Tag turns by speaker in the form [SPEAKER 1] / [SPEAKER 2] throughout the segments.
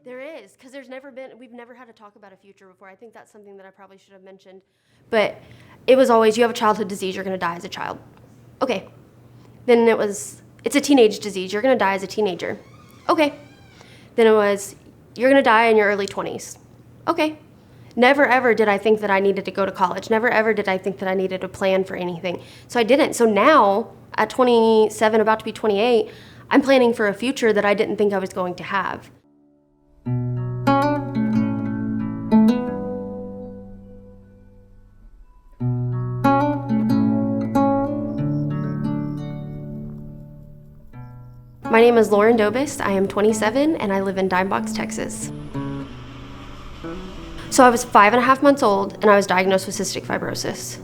[SPEAKER 1] There is, because we've never had to talk about a future before. I think that's something that I probably should have mentioned. But it was always, you have a childhood disease, you're going to die as a child. Okay. Then it's a teenage disease, you're going to die as a teenager. Okay. Then it was, you're going to die in your early 20s. Okay. Never ever did I think that I needed to go to college. Never ever did I think that I needed to plan for anything. So I didn't. So now, at 27, about to be 28, I'm planning for a future that I didn't think I was going to have. My name is Lauran Dobos. I am 27 and I live in Dimebox, Texas. So I was 5.5 months old and I was diagnosed with cystic fibrosis.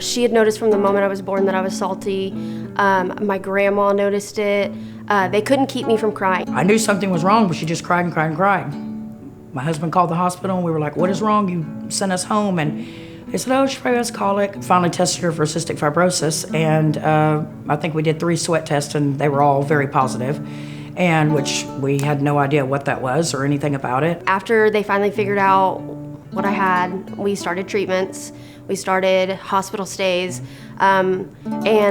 [SPEAKER 1] She had noticed from the moment I was born that I was salty. My grandma noticed it. They couldn't keep me from crying.
[SPEAKER 2] I knew something was wrong, but she just cried and cried and cried. My husband called the hospital and we were like, what is wrong? You sent us home. And they said, oh, she probably has colic. Finally tested her for cystic fibrosis. And I think we did 3 sweat tests and they were all very positive. And which we had no idea what that was or anything about it.
[SPEAKER 1] After they finally figured out what I had, we started treatments. We started hospital stays. And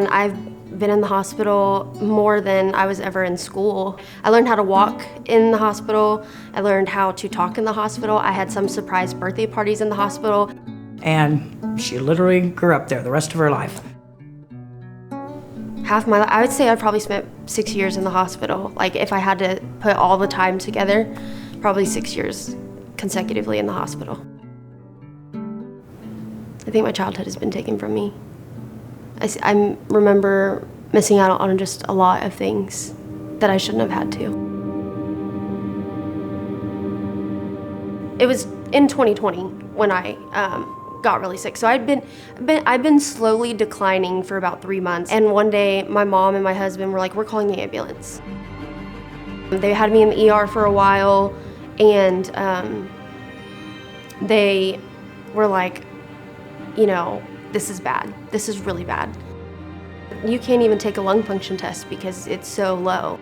[SPEAKER 1] I've been in the hospital more than I was ever in school. I learned how to walk in the hospital. I learned how to talk in the hospital. I had some surprise birthday parties in the hospital.
[SPEAKER 2] And she literally grew up there the rest of her life.
[SPEAKER 1] Half my life, I would say I probably spent 6 years in the hospital. Like if I had to put all the time together, probably 6 years consecutively in the hospital. I think my childhood has been taken from me. I remember missing out on just a lot of things that I shouldn't have had to. It was in 2020 when I got really sick. So I've been slowly declining for about 3 months. And one day my mom and my husband were like, we're calling the ambulance. They had me in the ER for a while and they were like, you know, this is bad. This is really bad. You can't even take a lung function test because it's so low.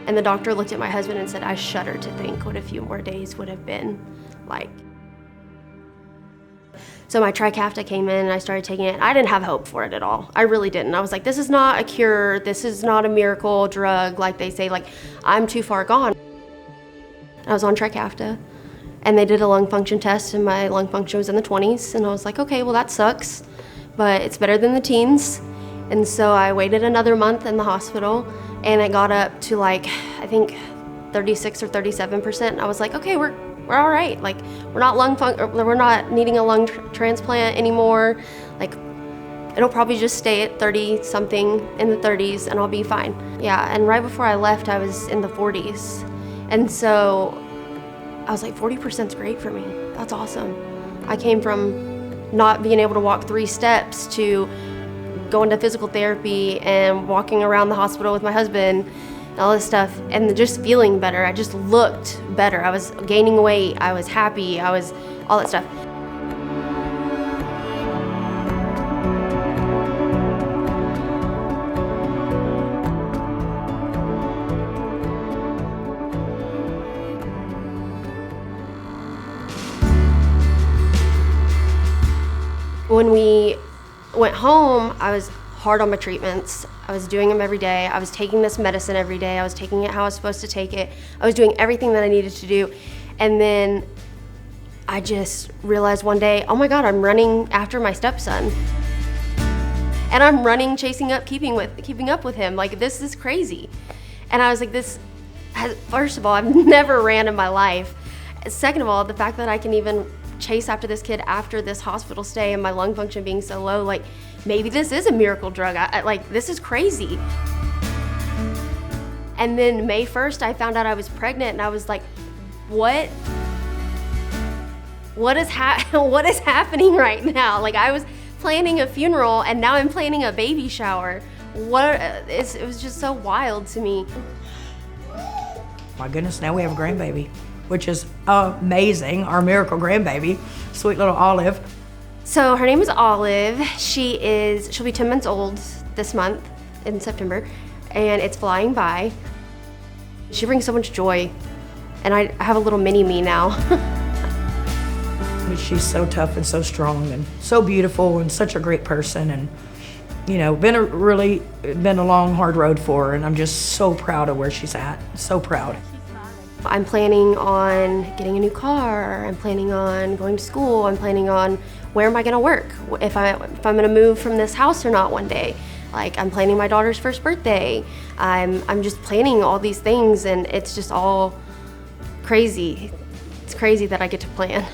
[SPEAKER 1] And the doctor looked at my husband and said, I shudder to think what a few more days would have been like. So my Trikafta came in and I started taking it. I didn't have hope for it at all. I really didn't. I was like, this is not a cure. This is not a miracle drug like they say. Like, I'm too far gone. I was on Trikafta and they did a lung function test and my lung function was in the 20s. And I was like, okay, well that sucks, but it's better than the teens. And so I waited another month in the hospital and it got up to like, I think 36 or 37%. And I was like, okay, we're all right. Like we're not needing a lung transplant anymore. Like it'll probably just stay at 30 something in the 30s and I'll be fine. Yeah, and right before I left, I was in the 40s. And so I was like, 40% is great for me. That's awesome. I came from not being able to walk 3 steps to going to physical therapy and walking around the hospital with my husband and all this stuff and just feeling better. I just looked better. I was gaining weight. I was happy. I was all that stuff. When we went home, I was hard on my treatments. I was doing them every day. I was taking this medicine every day. I was taking it how I was supposed to take it. I was doing everything that I needed to do. And then I just realized one day, oh my God, I'm running after my stepson. And I'm running, chasing up, keeping up with him. Like, this is crazy. And I was like, first of all, I've never ran in my life. Second of all, the fact that I can even chase after this kid after this hospital stay and my lung function being so low, like maybe this is a miracle drug. Like this is crazy. And then May 1st, I found out I was pregnant and I was like, what is happening right now? Like I was planning a funeral and now I'm planning a baby shower. It was just so wild to me.
[SPEAKER 2] My goodness, now we have a grandbaby, which is amazing, our miracle grandbaby, sweet little Olive.
[SPEAKER 1] So her name is Olive. She'll be 10 months old this month in September, and it's flying by. She brings so much joy, and I have a little mini me now.
[SPEAKER 2] She's so tough and so strong and so beautiful and such a great person, and you know, been a long, hard road for her, and I'm just so proud of where she's at. So proud.
[SPEAKER 1] I'm planning on getting a new car. I'm planning on going to school. I'm planning on where am I gonna work? If I'm gonna move from this house or not one day. Like, I'm planning my daughter's first birthday. I'm just planning all these things, and it's just all crazy. It's crazy that I get to plan.